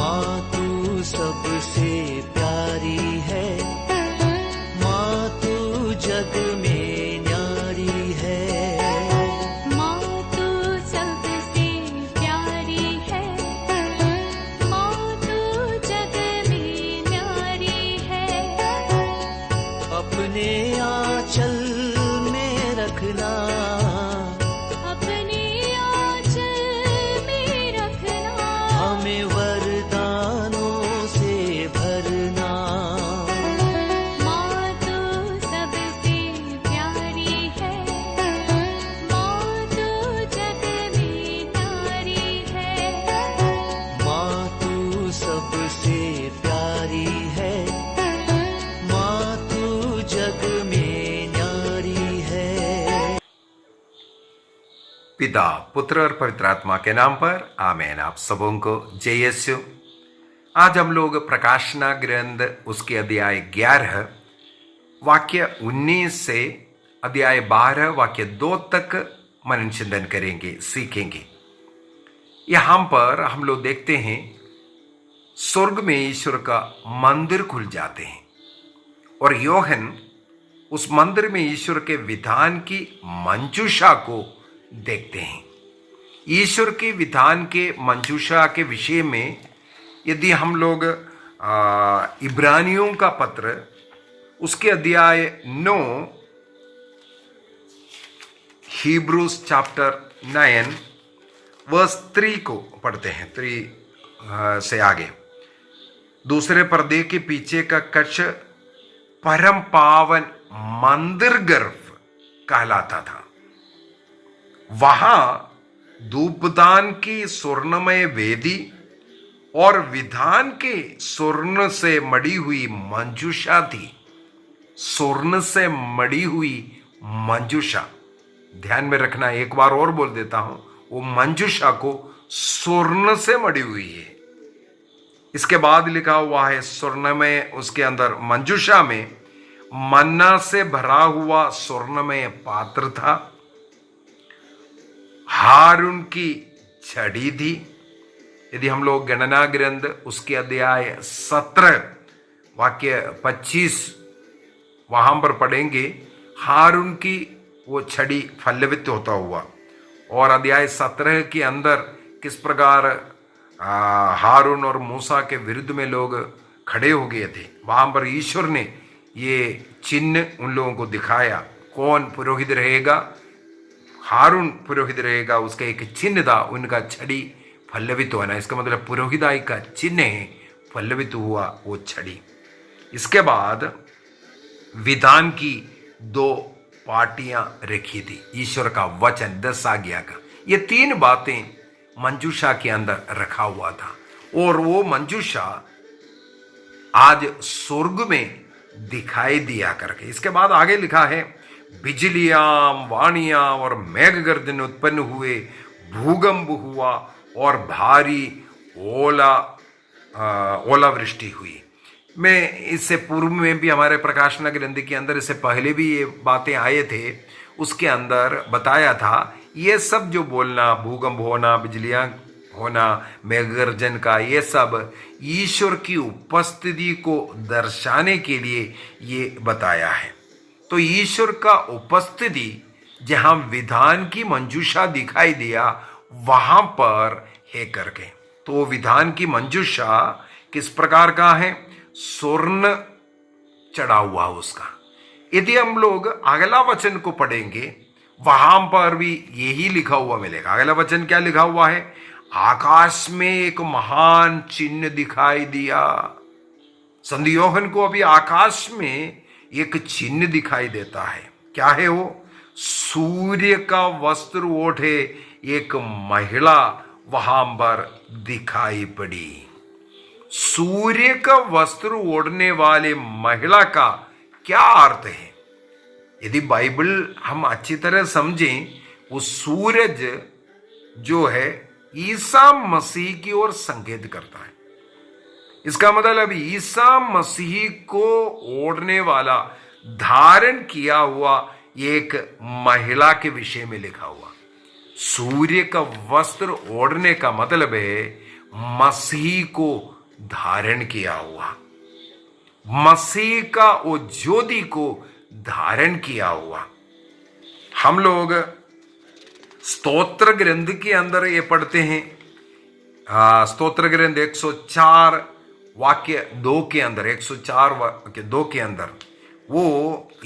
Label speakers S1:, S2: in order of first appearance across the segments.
S1: माँ तू सबसे प्यारी है, माँ तू जग में न्यारी है।
S2: माँ तू सबसे प्यारी है, माँ तू जग में न्यारी है।
S1: अपने आंचल में रखना,
S2: अपने आंचल में रखना।
S1: हमें वरदानों से भरना।
S2: माँ तू सबसे प्यारी है, माँ तू जग में न्यारी है।
S1: माँ तू सबसे प्यारी है, माँ तू जग में न्यारी है।
S3: पिता, पुत्र और पवित्र आत्मा के नाम पर आमीन। आप सबों को जय यीशु। आज हम लोग प्रकाशना ग्रंथ उसके अध्याय 11 वाक्य 19 से अध्याय 12 वाक्य 2 तक मनन चिंतन करेंगे, सीखेंगे। यहां पर हम लोग देखते हैं स्वर्ग में ईश्वर का मंदिर खुल जाते हैं और योहन उस मंदिर में ईश्वर के विधान की मंजूषा को देखते हैं। ईश्वर के विधान के मंजूषा के विषय में यदि हम लोग इब्रानियों का पत्र उसके अध्याय 9 Hebrews chapter 9 वर्स 3 को पढ़ते हैं, 3 से आगे। दूसरे पर्दे के पीछे का कक्ष परम पावन मंदिर गर्भ कहलाता था। वहां धूपदान की स्वर्णमय वेदी और विधान के स्वर्ण से मड़ी हुई मंजूषा थी। स्वर्ण से मड़ी हुई मंजूषा, ध्यान में रखना, एक बार और बोल देता हूं, वो मंजूषा को स्वर्ण से मड़ी हुई है। इसके बाद लिखा हुआ है स्वर्ण में, उसके अंदर मंजूषा में मन्ना से भरा हुआ स्वर्णमय पात्र था। हारून की छड़ी थी। यदि हम लोग गणना ग्रंथ उसके अध्याय 17 वाक्य 25 वहां पर पढ़ेंगे, हारून की वो छड़ी फल्लवित होता हुआ। और अध्याय 17 के अंदर किस प्रकार हारून और मूसा के विरुद्ध में लोग खड़े हो गए थे, वहां पर ईश्वर ने ये चिन्ह उन लोगों को दिखाया। कौन पुरोहित रहेगा? हारून पुरोहित रहेगा, उसका एक चिन्ह था, उनका छड़ी फल्लवित होना। इसका मतलब पुरोहिताई का चिन्ह है, फल्लवित हुआ वो छड़ी। इसके बाद विधान की 2 पाटियां रखी थी, ईश्वर का वचन 10 आज्ञा का। ये 3 बातें मंजूषा के अंदर रखा हुआ था और वो मंजूषा आज स्वर्ग में दिखाई दिया करके। इसके बाद आगे लिखा है, बिजलियां, वाणियां और मेघ गर्जन उत्पन्न हुए, भूकंप हुआ और भारी ओलावृष्टि हुई। मैं इससे पूर्व में भी हमारे प्रकाशना ग्रंथ के अंदर, इससे पहले भी ये बातें आए थे, उसके अंदर बताया था ये सब जो बोलना, भूकंप होना, बिजलियां होना, मेघगर्जन का, ये सब ईश्वर की उपस्थिति को दर्शाने के लिए ये बताया है। तो ईश्वर का उपस्थिति जहां विधान की मंजूषा दिखाई दिया वहां पर है करके। तो विधान की मंजूषा किस प्रकार का है? स्वर्ण चढ़ा हुआ उसका। यदि हम लोग अगला वचन को पढ़ेंगे वहां पर भी यही लिखा हुआ मिलेगा। अगला वचन क्या लिखा हुआ है? आकाश में एक महान चिन्ह दिखाई दिया। संत यूहन्ना को अभी आकाश में एक चिन्ह दिखाई देता है। क्या है वो? सूर्य का वस्त्र ओढ़े एक महिला वहां पर दिखाई पड़ी। सूर्य का वस्त्र ओढ़ने वाले महिला का क्या अर्थ है? यदि बाइबल हम अच्छी तरह समझें, वो सूरज जो है ईसा मसीह की ओर संकेत करता है। इसका मतलब ईसा मसीह को ओढ़ने वाला, धारण किया हुआ एक महिला के विषय में लिखा हुआ। सूर्य का वस्त्र ओढ़ने का मतलब है मसीह को धारण किया हुआ, मसीह का वो ज्योति को धारण किया हुआ। हम लोग स्तोत्र ग्रंथ के अंदर ये पढ़ते हैं, स्तोत्र ग्रंथ 104 वाक्य 2 के अंदर, 104 वाक्य 2 के अंदर वो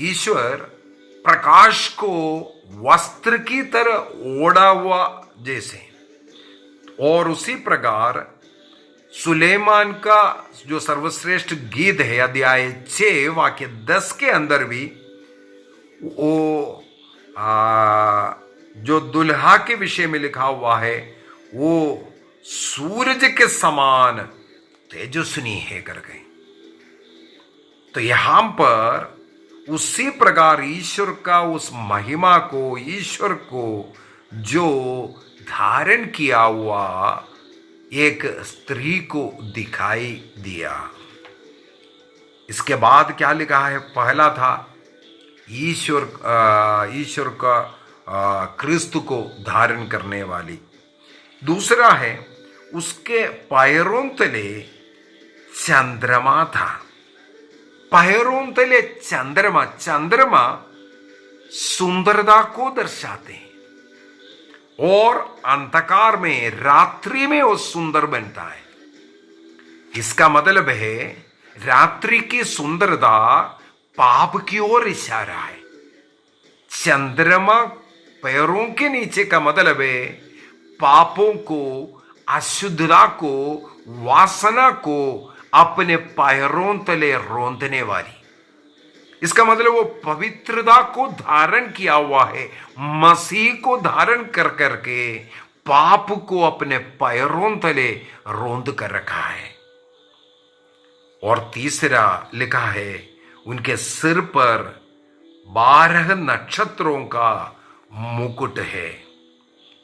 S3: ईश्वर प्रकाश को वस्त्र की तरह ओढ़ा हुआ जैसे, और उसी प्रकार सुलेमान का जो सर्वश्रेष्ठ गीत है अध्याय 6 वाक्य 10 के अंदर भी वो जो दुल्हा के विषय में लिखा हुआ है वो सूरज के समान तेजस्वी है कर गए। तो यहां पर उसी प्रकार ईश्वर का उस महिमा को, ईश्वर को जो धारण किया हुआ एक स्त्री को दिखाई दिया। इसके बाद क्या लिखा है? पहला था ईश्वर का क्रिस्तु को धारण करने वाली। दूसरा है उसके पैरों तले चंद्रमा था। पैरों तले चंद्रमा, चंद्रमा सुंदरता को दर्शाते हैं और अंधकार में, रात्रि में वो सुंदर बनता है। इसका मतलब है रात्रि की सुंदरता पाप की ओर इशारा है। चंद्रमा पैरों के नीचे का मतलब है पापों को, अशुद्धता को, वासना को अपने पैरों तले रौंदने वाली। इसका मतलब वो पवित्रता को धारण किया हुआ है, मसीह को धारण कर करके पाप को अपने पैरों तले रौंद कर रखा है। और तीसरा लिखा है उनके सिर पर 12 नक्षत्रों का मुकुट है।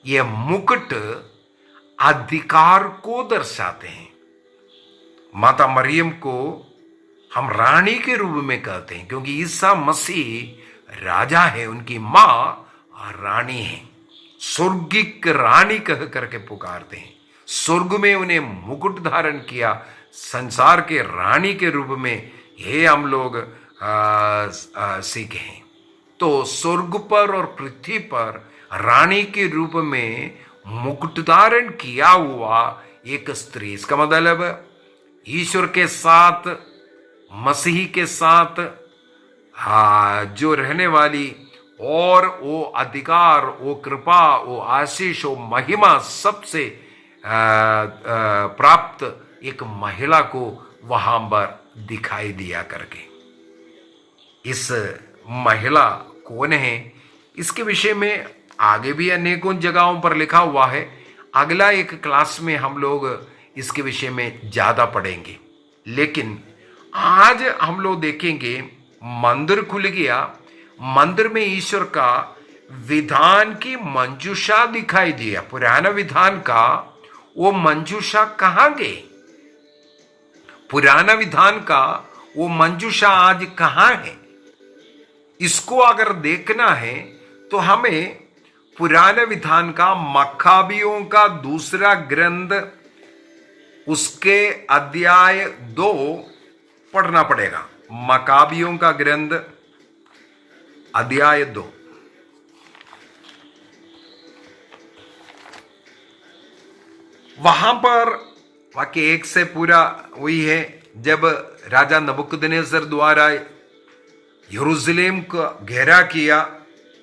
S3: यह मुकुट अधिकार को दर्शाते हैं। माता मरियम को हम रानी के रूप में कहते हैं क्योंकि ईसा मसीह राजा है, उनकी मां रानी है। स्वर्गिक रानी कह करके पुकारते हैं। स्वर्ग में उन्हें मुकुट धारण किया, संसार के रानी के रूप में ये हम लोग सीखे हैं। तो स्वर्ग पर और पृथ्वी पर रानी के रूप में मुकुट धारण किया हुआ एक स्त्री। इसका मतलब ईश्वर के साथ, मसीह के साथ जो रहने वाली और वो अधिकार, वो कृपा, वो आशीष, वो महिमा सबसे प्राप्त एक महिला को वहां पर दिखाई दिया करके। इस महिला कौन है इसके विषय में आगे भी अनेकों जगहों पर लिखा हुआ है। अगला एक क्लास में हम लोग इसके विषय में ज्यादा पढ़ेंगे, लेकिन आज हम लोग देखेंगे मंदिर खुल गया। मंदिर में ईश्वर का विधान की मंजूषा दिखाई दिया। पुराना विधान का वो मंजूषा कहां गए? पुराना विधान का वो मंजूषा आज कहां है? इसको अगर देखना है तो हमें पुराने विधान का मक्काबियों का दूसरा ग्रंथ उसके अध्याय 2 पढ़ना पड़ेगा। मक्काबियों का ग्रंथ अध्याय 2। वहां पर वाक्य 1 से पूरा वही है। जब राजा नबूकदनेस्सर द्वारा यरूशलेम को घेरा किया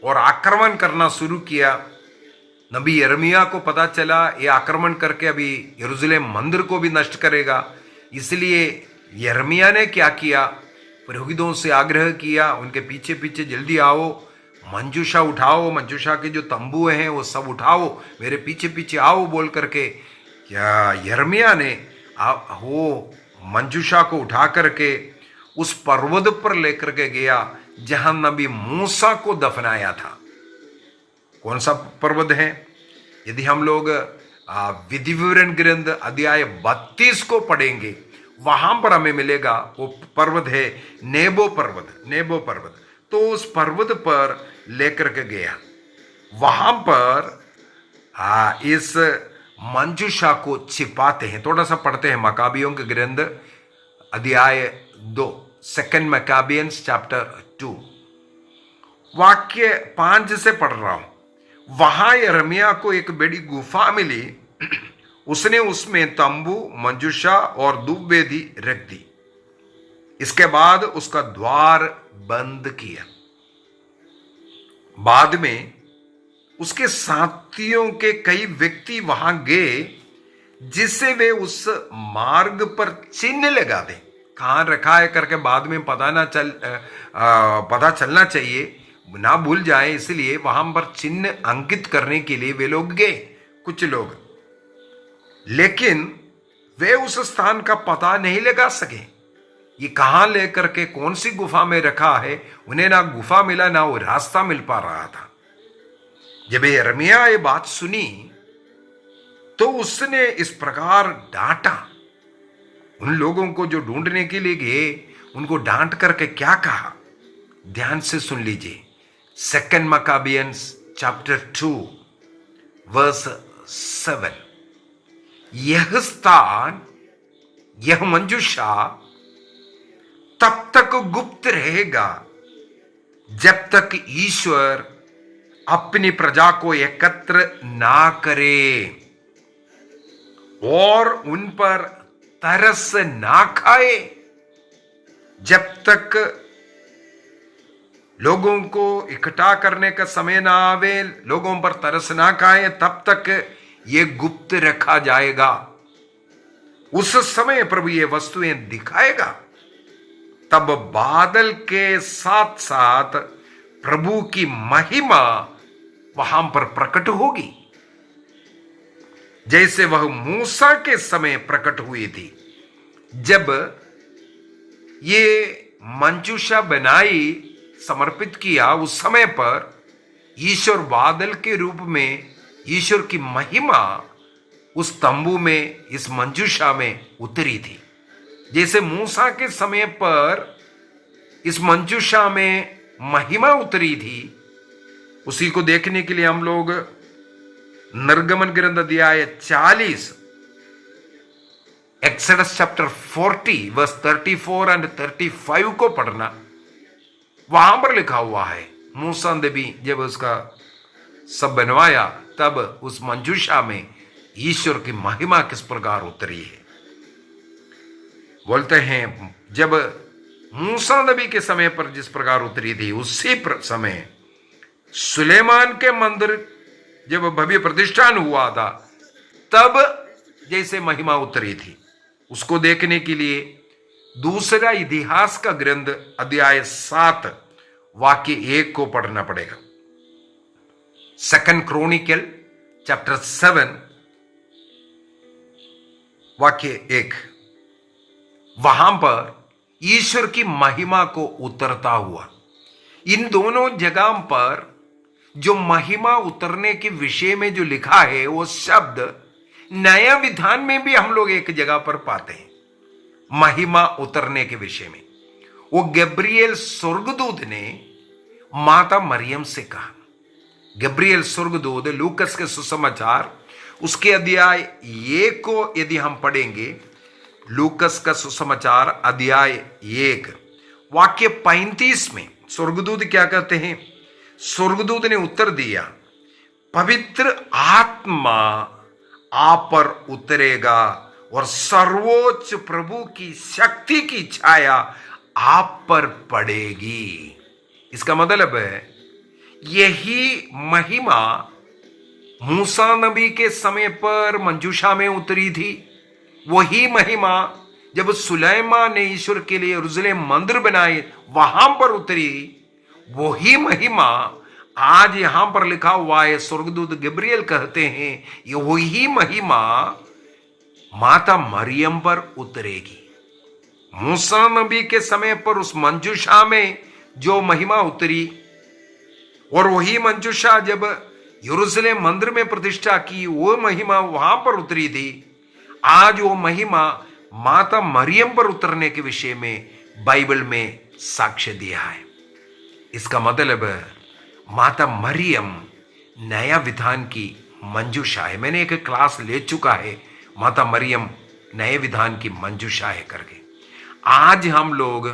S3: और आक्रमण करना शुरू किया, नबी यिर्मयाह को पता चला ये आक्रमण करके अभी यरूशलेम मंदिर को भी नष्ट करेगा। इसलिए यिर्मयाह ने क्या किया? पुरोहितों से आग्रह किया, उनके पीछे पीछे जल्दी आओ, मंजूषा उठाओ, मंजूषा के जो तंबू हैं वो सब उठाओ, मेरे पीछे पीछे आओ बोल करके यिर्मयाह ने वो मंजूषा को उठा करके उस पर्वत पर लेकर के गया जहां नबी मूसा को दफनाया था। कौन सा पर्वत है? यदि हम लोग विधि विवरण ग्रंथ अध्याय 32 को पढ़ेंगे वहां पर हमें मिलेगा वो पर्वत है नेबो पर्वत। नेबो पर्वत। तो उस पर्वत पर लेकर के गया। वहां पर इस मंजूषा को छिपाते हैं। थोड़ा सा पढ़ते हैं मकाबियों के ग्रंथ अध्याय 2, 2 मकाबियंस चैप्टर 2 वाक्य 5 से पढ़ रहा हूं। वहां यिर्मयाह को एक बड़ी गुफा मिली, उसने उसमें तंबू, मंजूषा और धूपवेदी रख दी। इसके बाद उसका द्वार बंद किया। बाद में उसके साथियों के कई व्यक्ति वहां गए, जिससे वे उस मार्ग पर चिन्ह लगा दें। कहां रखा है करके बाद में पता चलना चाहिए, ना भूल जाए, इसलिए वहां पर चिन्ह अंकित करने के लिए वे लोग गए, कुछ लोग। लेकिन वे उस स्थान का पता नहीं लगा सके, ये कहां लेकर के कौन सी गुफा में रखा है। उन्हें ना गुफा मिला, ना वो रास्ता मिल पा रहा था। जब यिर्मयाह ये बात सुनी तो उसने इस प्रकार डांटा उन लोगों को जो ढूंढने के लिए गए। उनको डांट करके क्या कहा, ध्यान से सुन लीजिए। 2 मकाबियंस चैप्टर 2 वर्स 7। यह स्थान, यह मंजूषा तब तक गुप्त रहेगा जब तक ईश्वर अपनी प्रजा को एकत्र ना करे और उन पर तरस ना खाए। जब तक लोगों को इकट्ठा करने का समय ना आवे, लोगों पर तरस ना खाए, तब तक ये गुप्त रखा जाएगा। उस समय प्रभु ये वस्तुएं दिखाएगा। तब बादल के साथ साथ प्रभु की महिमा वहां पर प्रकट होगी, जैसे वह मूसा के समय प्रकट हुई थी। जब ये मंजूषा बनाई, समर्पित किया, उस समय पर ईश्वर बादल के रूप में, ईश्वर की महिमा उस तंबू में, इस मंजूषा में उतरी थी। जैसे मूसा के समय पर इस मंजूषा में महिमा उतरी थी, उसी को देखने के लिए हम लोग निर्गमन ग्रंथ अध्याय 40, एक्सोडस चैप्टर 40 वर्स 34 एंड 35 को पढ़ना। वहां पर लिखा हुआ है, मूसा ने भी जब उसका सब बनवाया, तब उस मंजूषा में ईश्वर की महिमा किस प्रकार उतरी है। बोलते हैं जब मूसा नबी के समय पर जिस प्रकार उतरी थी, उसी समय सुलेमान के मंदिर जब भव्य प्रतिष्ठान हुआ था, तब जैसे महिमा उतरी थी। उसको देखने के लिए दूसरा इतिहास का ग्रंथ अध्याय 7 वाक्य 1 को पढ़ना पड़ेगा। 2 क्रॉनिकल चैप्टर 7 वाक्य 1। वहां पर ईश्वर की महिमा को उतरता हुआ। इन दोनों जगह पर जो महिमा उतरने के विषय में जो लिखा है, वो शब्द नया विधान में भी हम लोग एक जगह पर पाते हैं। महिमा उतरने के विषय में वो गब्रिएल स्वर्गदूत ने माता मरियम से कहा। गब्रिएल स्वर्गदूत लूकस के सुसमाचार उसके अध्याय 1 को यदि हम पढ़ेंगे, लूकस का सुसमाचार अध्याय 1 वाक्य 35 में स्वर्गदूत क्या कहते हैं? स्वर्गदूत ने उत्तर दिया, पवित्र आत्मा आप पर उतरेगा और सर्वोच्च प्रभु की शक्ति की छाया आप पर पड़ेगी। इसका मतलब है यही महिमा मूसा नबी के समय पर मंजूषा में उतरी थी। वही महिमा जब सुलेमान ने ईश्वर के लिए यरूशलेम मंदिर बनाए, वहां पर उतरी। वही महिमा आज यहां पर लिखा हुआ है, स्वर्गदूत गब्रिएल कहते हैं ये वही महिमा माता मरियम पर उतरेगी। मूसा नबी के समय पर उस मंजूषा में जो महिमा उतरी, और वही मंजूषा जब यरूशलेम मंदिर में प्रतिष्ठा की, वो महिमा वहां पर उतरी थी। आज वो महिमा माता मरियम पर उतरने के विषय में बाइबल में साक्ष्य दिया है। इसका मतलब माता मरियम नया विधान की मंजूषा है। मैंने एक क्लास ले चुका है, माता मरियम नए विधान की मंजूषा है करके। आज हम लोग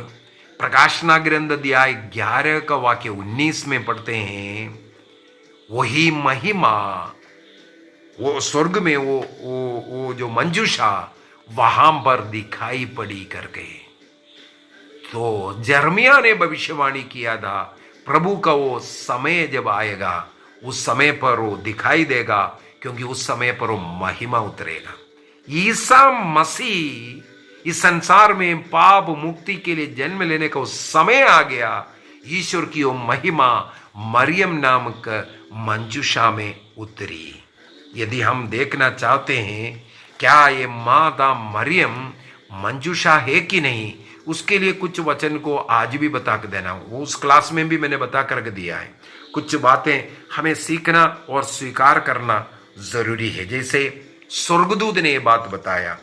S3: प्रकाशना ग्रंथ अध्याय 11 का वाक्य 19 में पढ़ते हैं, वही महिमा, वो स्वर्ग में वो जो मंजूषा वहां पर दिखाई पड़ी करके। तो जर्मिया ने भविष्यवाणी किया था, प्रभु का वो समय जब आएगा उस समय पर वो दिखाई देगा, क्योंकि उस समय पर वो महिमा उतरेगा। ईसा मसीह इस संसार में पाप मुक्ति के लिए जन्म लेने का वो समय आ गया। ईश्वर की वो महिमा मरियम नामक मंजूषा में उतरी। यदि हम देखना चाहते हैं क्या ये माता मरियम मंजूषा है कि नहीं, उसके लिए कुछ वचन को आज भी बता कर देना। वो उस क्लास में भी मैंने बता करके दिया है। कुछ बातें हमें सीखना और स्वीकार करना जरूरी है। जैसे स्वर्गदूत ने ये बात बताया,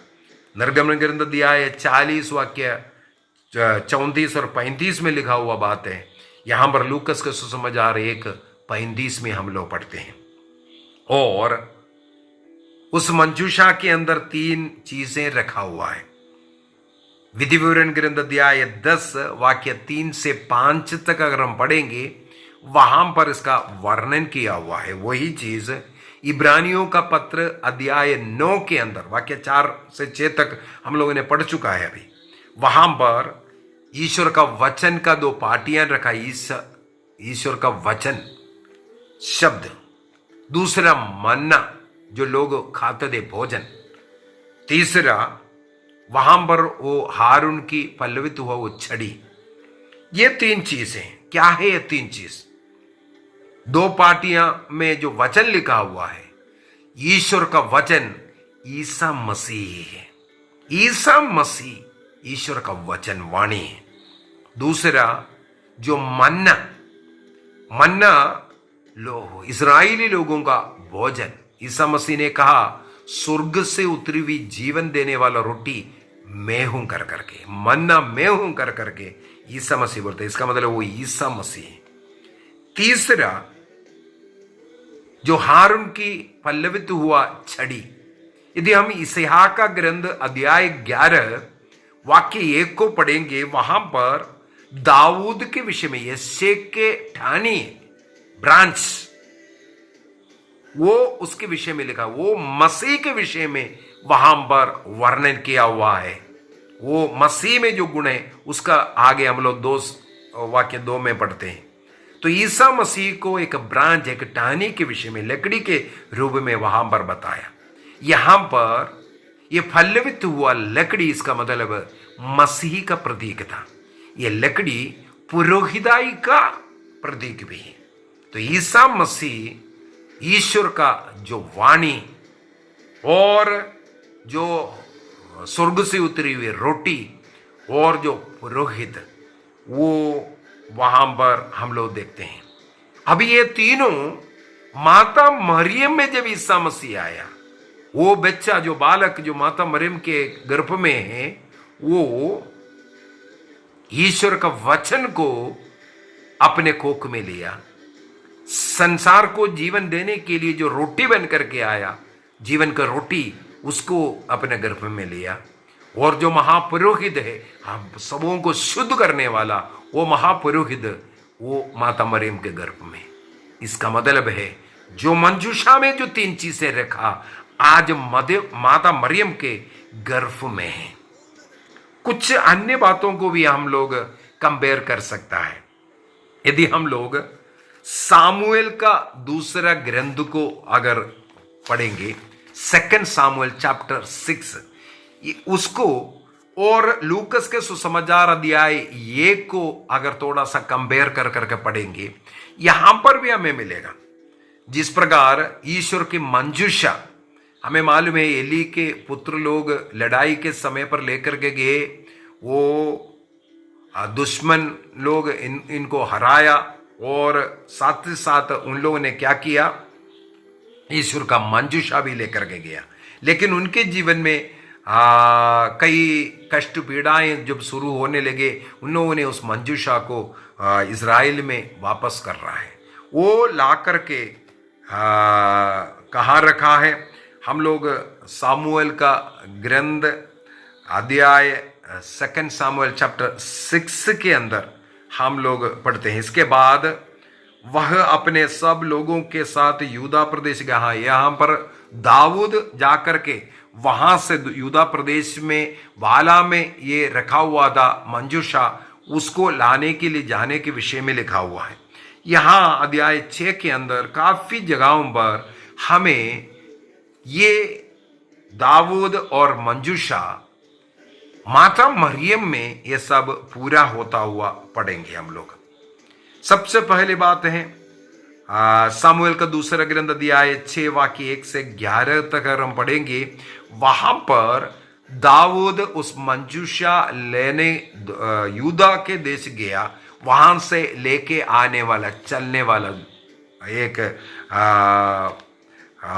S3: निर्गमन ग्रंथ अध्याय 40 वाक्य 34 और 35 में लिखा हुआ बात है। यहां पर लूकस का सुसमाचार 1:35 में हम लोग पढ़ते हैं। और उस मंजूषा के अंदर 3 चीजें रखा हुआ है। विधि विवरण ग्रंथ अध्याय 10 वाक्य 3 से 5 तक अगर हम पढ़ेंगे, वहां पर इसका वर्णन किया हुआ है। वही चीज इब्रानियों का पत्र अध्याय 9 के अंदर वाक्य 4 से 6 तक हम लोगों ने पढ़ चुका है अभी। वहां पर ईश्वर का वचन का 2 पार्टियां रखा। ईश्वर का वचन शब्द, दूसरा मन्ना जो लोग खाते थे भोजन, तीसरा वहां पर वो हारून की पल्लवित हुआ वो छड़ी। ये 3 चीजें क्या है? ये 3 चीज 2 पार्टियां में जो वचन लिखा हुआ है, ईश्वर का वचन ईसा मसीह है। ईसा मसीह ईश्वर का वचन वाणी है। दूसरा जो मन्ना इस्राएली लोगों का भोजन, ईसा मसीह ने कहा स्वर्ग से उतरी हुई जीवन देने वाला रोटी मैं हूं कर करके, मन्ना मैं हूं कर करके ईसा मसीह बोलते। इसका मतलब वो ईसा मसीह। तीसरा जो हारून की पल्लवित हुआ छड़ी। यदि हम इसहाक का ग्रंथ अध्याय 11 वाक्य 1 को पढ़ेंगे, वहां पर दाऊद के विषय में यशे के ठानी ब्रांच, वो उसके विषय में लिखा, वो मसीह के विषय में वहां पर वर्णन किया हुआ है। वो मसीह में जो गुण है उसका आगे हम लोग 2 वाक्य 2 में पढ़ते हैं। तो ईसा मसीह को एक ब्रांच, एक टहनी के विषय में लकड़ी के रूप में वहां पर बताया। यहां पर यह फलवित हुआ लकड़ी, इसका मतलब मसीह का प्रतीक था। यह लकड़ी पुरोहिताई का प्रतीक भी है। तो ईसा मसीह ईश्वर का जो वाणी और जो स्वर्ग से उतरी हुई रोटी और जो पुरोहित, वो वहां पर हम लोग देखते हैं। अभी ये तीनों माता मरियम में जब ईसा मसीह आया, वो बच्चा जो बालक जो माता मरियम के गर्भ में है, वो ईश्वर का वचन को अपने कोख में लिया। संसार को जीवन देने के लिए जो रोटी बन करके आया, जीवन का रोटी, उसको अपने गर्भ में लिया। और जो महापुरोहित है, हम सबों को शुद्ध करने वाला, वो महापुरोहित वो माता मरियम के गर्भ में। इसका मतलब है जो मंजूषा में जो 3 चीजें रखा, आज माता मरियम के गर्भ में है। कुछ अन्य बातों को भी हम लोग कंपेयर कर सकता है। यदि हम लोग सामुएल का दूसरा ग्रंथ को अगर पढ़ेंगे, 2 सामुएल चैप्टर 6 उसको, और लूकस के सुसमाचार अध्याय 1 को अगर थोड़ा सा कंपेयर कर करके पढ़ेंगे, यहां पर भी हमें मिलेगा जिस प्रकार ईश्वर की मंजूषा। हमें मालूम है एली के पुत्र लोग लड़ाई के समय पर लेकर के गए, वो दुश्मन लोग इनको हराया, और साथ ही साथ उन लोगों ने क्या किया, ईश्वर का मंजूषा भी लेकर के गया। लेकिन उनके जीवन में कई कष्ट पीड़ाएं जब शुरू होने लगे, उन लोगों ने उस मंजूषा को इज़राइल में वापस कर रहा है। वो ला करके कहाँ रखा है? हम लोग सामुएल का ग्रंथ अध्याय 2 सामुएल चैप्टर 6 के अंदर हम लोग पढ़ते हैं। इसके बाद वह अपने सब लोगों के साथ यूदा प्रदेश गया। यहाँ पर दाऊद जाकर के वहां से यूदा प्रदेश में वाला में ये रखा हुआ था मंजूषा, उसको लाने के लिए जाने के विषय में लिखा हुआ है। यहाँ अध्याय 6 के अंदर काफी जगहों पर हमें ये दाऊद और मंजूषा माता मरियम में ये सब पूरा होता हुआ पढ़ेंगे हम लोग। सबसे पहली बात है सामुएल का दूसरा ग्रंथ अध्याय 6 वाक्य 1 से 11 तक हम पढ़ेंगे। वहां पर दाऊद उस मंजूषा लेने यूदा के देश गया, वहां से लेके आने वाला चलने वाला एक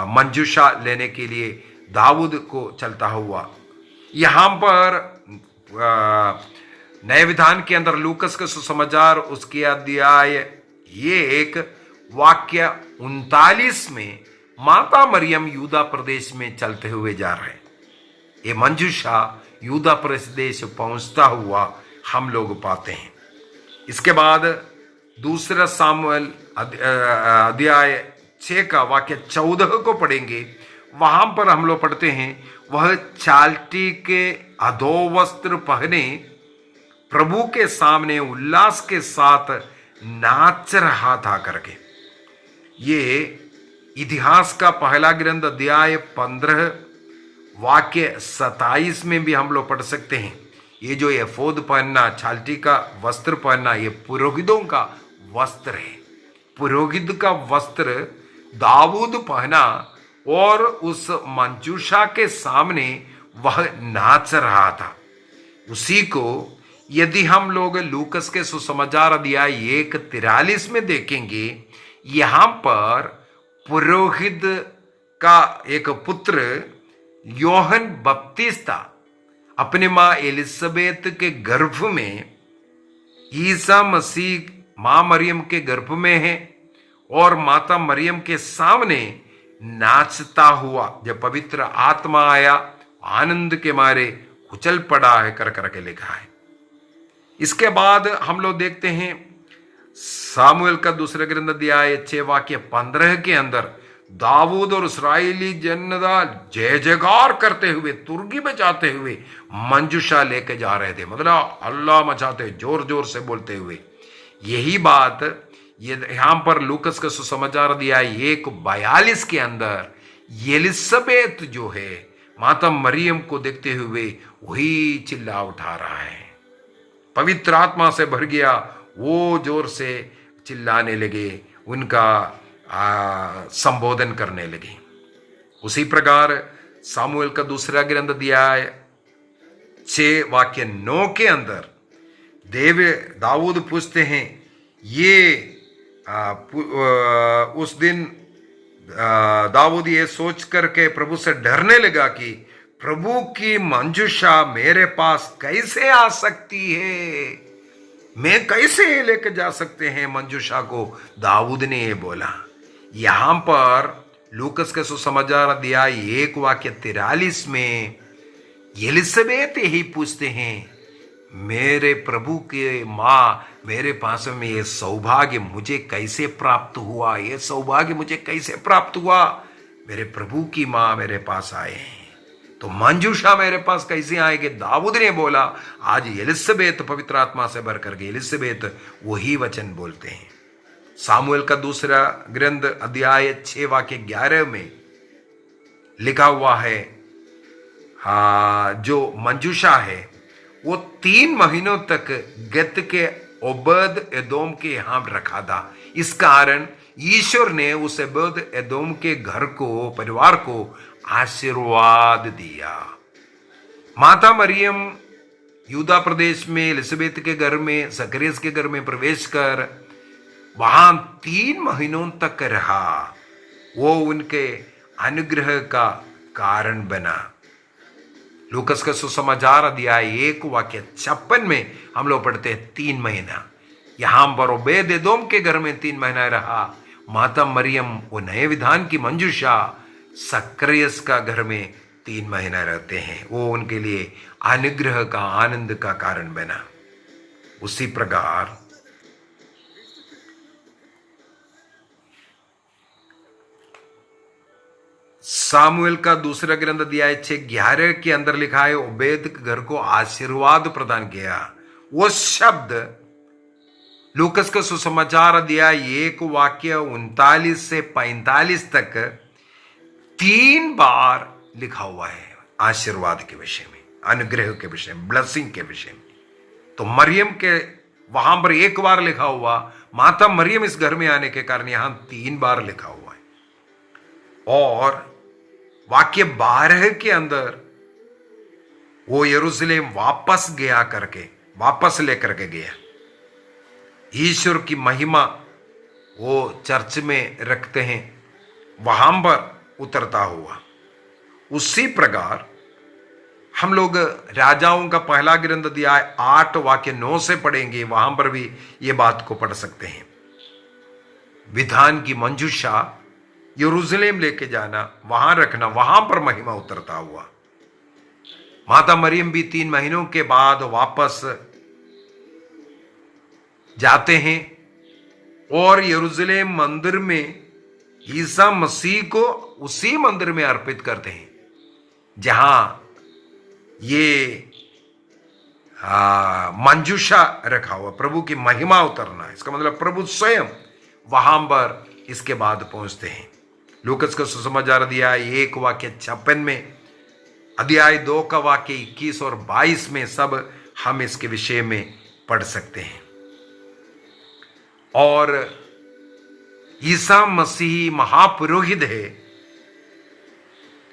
S3: मंजूषा लेने के लिए दाऊद को चलता हुआ। यहां पर नए विधान के अंदर लूकस का सुसमाचार उसके अध्याय ये एक वाक्य 39 में माता मरियम यूदा प्रदेश में चलते हुए जा रहे हैं। ये मंजूषा यूदा प्रदेश पहुंचता हुआ हम लोग पाते हैं। इसके बाद दूसरा सामुएल अध्याय 6 का वाक्य 14 को पढ़ेंगे। वहां पर हम लोग पढ़ते हैं, वह चालटी के अधो वस्त्र पहने प्रभु के सामने उल्लास के साथ नाच रहा था करके। ये इतिहास का पहला ग्रंथ अध्याय 15 वाक्य 27 में भी हम लोग पढ़ सकते हैं। ये जो एफोद पहनना, चालटी का वस्त्र पहनना, ये पुरोहितों का वस्त्र है। पुरोहित का वस्त्र दाऊद पहना और उस मंजूषा के सामने वह नाच रहा था। उसी को यदि हम लोग लूकस के सुसमाचार अध्याय 1:43 में देखेंगे, यहां पर पुरोहित का एक पुत्र योहन बपतिस्ता अपने मां एलिजाबेथ के गर्भ में, ईसा मसीह मां मरियम के गर्भ में है और माता मरियम के सामने नाचता हुआ जब पवित्र आत्मा आया, आनंद के मारे उछल पड़ा है कर करके लिखा है। इसके बाद हम लोग देखते हैं सामुएल का दूसरा ग्रंथ अध्याय 6 वाक्य 15 के अंदर दाऊद और इस्राएली जनता जय जयकार करते हुए, तुरगी बजाते हुए मंजूषा लेके जा रहे थे, मतलब अल्लाह मचाते, जोर जोर से बोलते हुए। यही बात ये यहां पर लूकस का सुसमाचार अध्याय 1:42 के अंदर एलिजाबेथ जो है माता मरियम को देखते हुए वही चिल्ला उठा रहा है, पवित्र आत्मा से भर गया, वो जोर से चिल्लाने लगे, उनका संबोधन करने लगे। उसी प्रकार सामुएल का दूसरा ग्रंथ अध्याय 6 वाक्य 9 के अंदर दाऊद पूछते हैं, ये उस दिन दाऊद ये सोच करके प्रभु से डरने लगा कि प्रभु की मंजूषा मेरे पास कैसे आ सकती है, मैं कैसे लेकर जा सकते हैं मंजूषा को, दाऊद ने ये बोला। यहां पर लूकस के सुसमाचार अध्याय 1 वाक्य 43 में एलिजाबेथ यही पूछते हैं, मेरे प्रभु के माँ मेरे पास में ये सौभाग्य मुझे कैसे प्राप्त हुआ, ये सौभाग्य मुझे कैसे प्राप्त हुआ, मेरे प्रभु की माँ मेरे पास आए हैं, तो मंजूषा मेरे पास कैसे आएगी। दाऊद ने बोला, आज एलिजाबेथ पवित्र आत्मा से भर करके एलिजाबेथ वही वचन बोलते हैं। सामुएल का दूसरा ग्रंथ अध्याय 6 वाक्य 11 में लिखा हुआ है, जो मंजूषा है वो 3 महीनों तक गत के ओबद एदोम के यहां रखा था। इस कारण ईश्वर ने उस ओबद एदोम के घर को, परिवार को आशीर्वाद दिया। माता मरियम यूदा प्रदेश में एलिजाबेथ के घर में, जकरिया के घर में प्रवेश कर वहां 3 महीनों तक रहा। वो उनके अनुग्रह का कारण बना। लूकस का सुसमाचार अध्याय 1 वाक्य 56 में हम लोग पढ़ते हैं 3 महीना। यहां पर ओबेद एदोम के घर में 3 महीना रहा, माता मरियम वो नए विधान की मंजूषा सक्रियस का घर में 3 महीना रहते हैं। वो उनके लिए अनुग्रह का आनंद का कारण बना। उसी प्रकार सामुएल का दूसरा ग्रंथ अध्याय 6:11 के अंदर लिखा है, ओबेद के घर को आशीर्वाद प्रदान किया। वो शब्द लूकस का सुसमाचार अध्याय 1 वाक्य 39 से 45 तक 3 बार लिखा हुआ है आशीर्वाद के विषय में, अनुग्रह के विषय में, ब्लेसिंग के विषय में। तो मरियम के वहां पर 1 बार लिखा हुआ, माता मरियम इस घर में आने के कारण यहां 3 बार लिखा हुआ है। और वाक्य 12 के अंदर वो यरूशलेम वापस गया करके, वापस लेकर के गया। ईश्वर की महिमा वो चर्च में रखते हैं, वहां पर उतरता हुआ। उसी प्रकार हम लोग राजाओं का पहला ग्रंथ अध्याय 8 वाक्य 9 से पढ़ेंगे, वहां पर भी ये बात को पढ़ सकते हैं। विधान की मंजूषा यरूशलेम लेके जाना, वहां रखना, वहां पर महिमा उतरता हुआ। माता मरियम भी 3 महीनों के बाद वापस जाते हैं और यरूशलेम मंदिर में ईसा मसीह को उसी मंदिर में अर्पित करते हैं जहां ये मंजूषा रखा हुआ, प्रभु की महिमा उतरना। इसका मतलब प्रभु स्वयं वहां पर इसके बाद पहुंचते हैं। लूकस का सुसमाचार अध्याय 1 वाक्य 56 में, अध्याय 2 का वाक्य 21 और 22 में सब हम इसके विषय में पढ़ सकते हैं। और ईसा मसीह महापुरोहित है,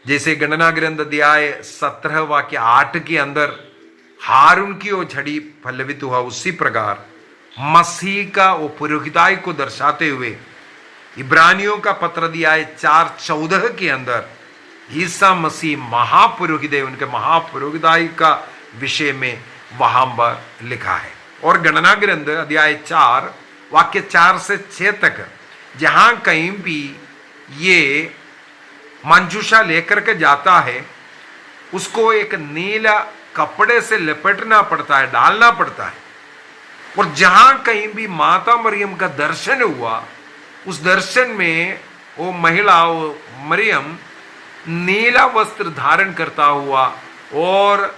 S3: जैसे गणना ग्रंथ अध्याय 17 वाक्य 8 के अंदर हारून की वो छड़ी फलवित हुआ, उसी प्रकार मसीह का वो पुरोहिताई को दर्शाते हुए इब्रानियों का पत्र अध्याय 4:14 के अंदर ईसा मसीह महापुरोहित है, उनके महापुरोहिताई का विषय में वहां पर लिखा है। और गणना ग्रंथ अध्याय 4 वाक्य 4 से 6 तक जहां कहीं भी ये मंजूषा लेकर के जाता है, उसको एक नीला कपड़े से लपेटना पड़ता है, डालना पड़ता है। और जहां कहीं भी माता मरियम का दर्शन हुआ, उस दर्शन में वो महिला, वो मरियम नीला वस्त्र धारण करता हुआ और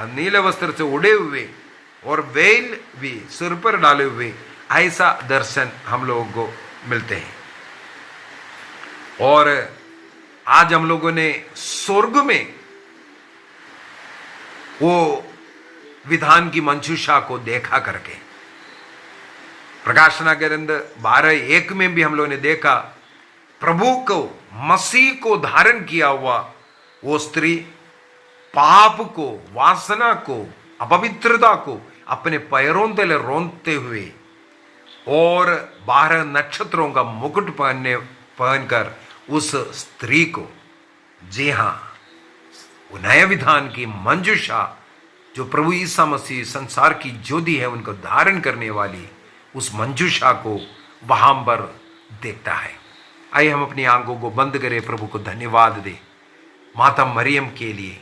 S3: नीले वस्त्र से उड़े हुए और वेल भी सिर पर डाले हुए, ऐसा दर्शन हम लोगों को मिलते हैं। और आज हम लोगों ने स्वर्ग में वो विधान की मंजूषा को देखा करके, प्रकाशना ग्रंथ 12:1 में भी हम लोगों ने देखा, प्रभु को, मसीह को धारण किया हुआ वो स्त्री पाप को, वासना को, अपवित्रता को अपने पैरों तले रोंदते हुए और 12 नक्षत्रों का मुकुट पहनकर उस स्त्री को, जी हां, वो नए विधान की मंजूषा जो प्रभु ईसा मसीह संसार की ज्योति है उनको धारण करने वाली उस मंजूषा को वहां पर देखता है। आइए हम अपनी आंखों को बंद करें, प्रभु को धन्यवाद दें माता मरियम के लिए,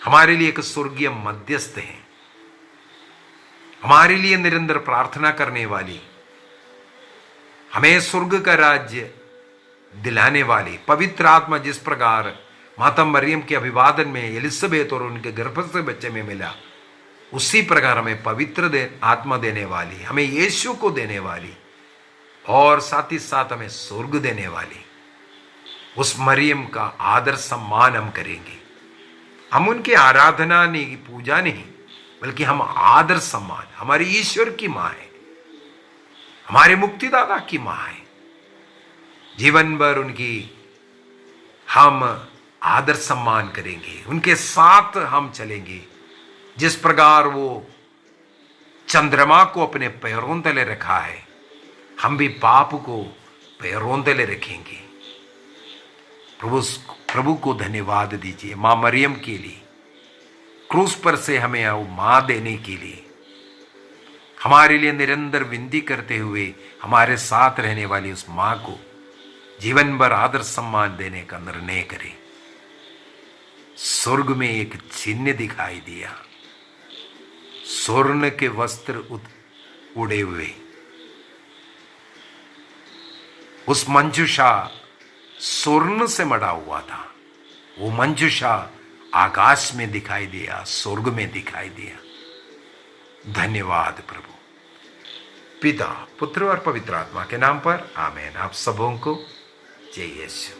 S3: हमारे लिए एक स्वर्गीय मध्यस्थ है, हमारे लिए निरंतर प्रार्थना करने वाली, हमें स्वर्ग का राज्य दिलाने वाली पवित्र आत्मा जिस प्रकार माता मरियम के अभिवादन में एलिसबेत और उनके गर्भ से बच्चे में मिला, उसी प्रकार हमें पवित्र आत्मा देने वाली, हमें यीशु को देने वाली और साथ ही साथ हमें स्वर्ग देने वाली उस मरियम का आदर सम्मान हम करेंगे। हम उनकी आराधना नहीं, पूजा नहीं, बल्कि हम आदर सम्मान, हमारी ईश्वर की मां है, हमारे मुक्तिदाता की मां है, जीवन भर उनकी हम आदर सम्मान करेंगे, उनके साथ हम चलेंगे। जिस प्रकार वो चंद्रमा को अपने पैरों तले रखा है, हम भी पाप को पैरों तले रखेंगे। प्रभु को धन्यवाद दीजिए मां मरियम के लिए, क्रूस पर से हमें वो मां देने के लिए, हमारे लिए निरंतर विनती करते हुए हमारे साथ रहने वाली उस मां को जीवन भर आदर सम्मान देने का निर्णय करें। स्वर्ग में एक चिन्ह दिखाई दिया, स्वर्ण के वस्त्र उड़े हुए। उस मंजूषा स्वर्ण से मड़ा हुआ था। वो मंजूषा आकाश में दिखाई दिया, स्वर्ग में दिखाई दिया। धन्यवाद प्रभु। पिता, पुत्र और पवित्र आत्मा के नाम पर आमीन। आप सबों को जय यीशु।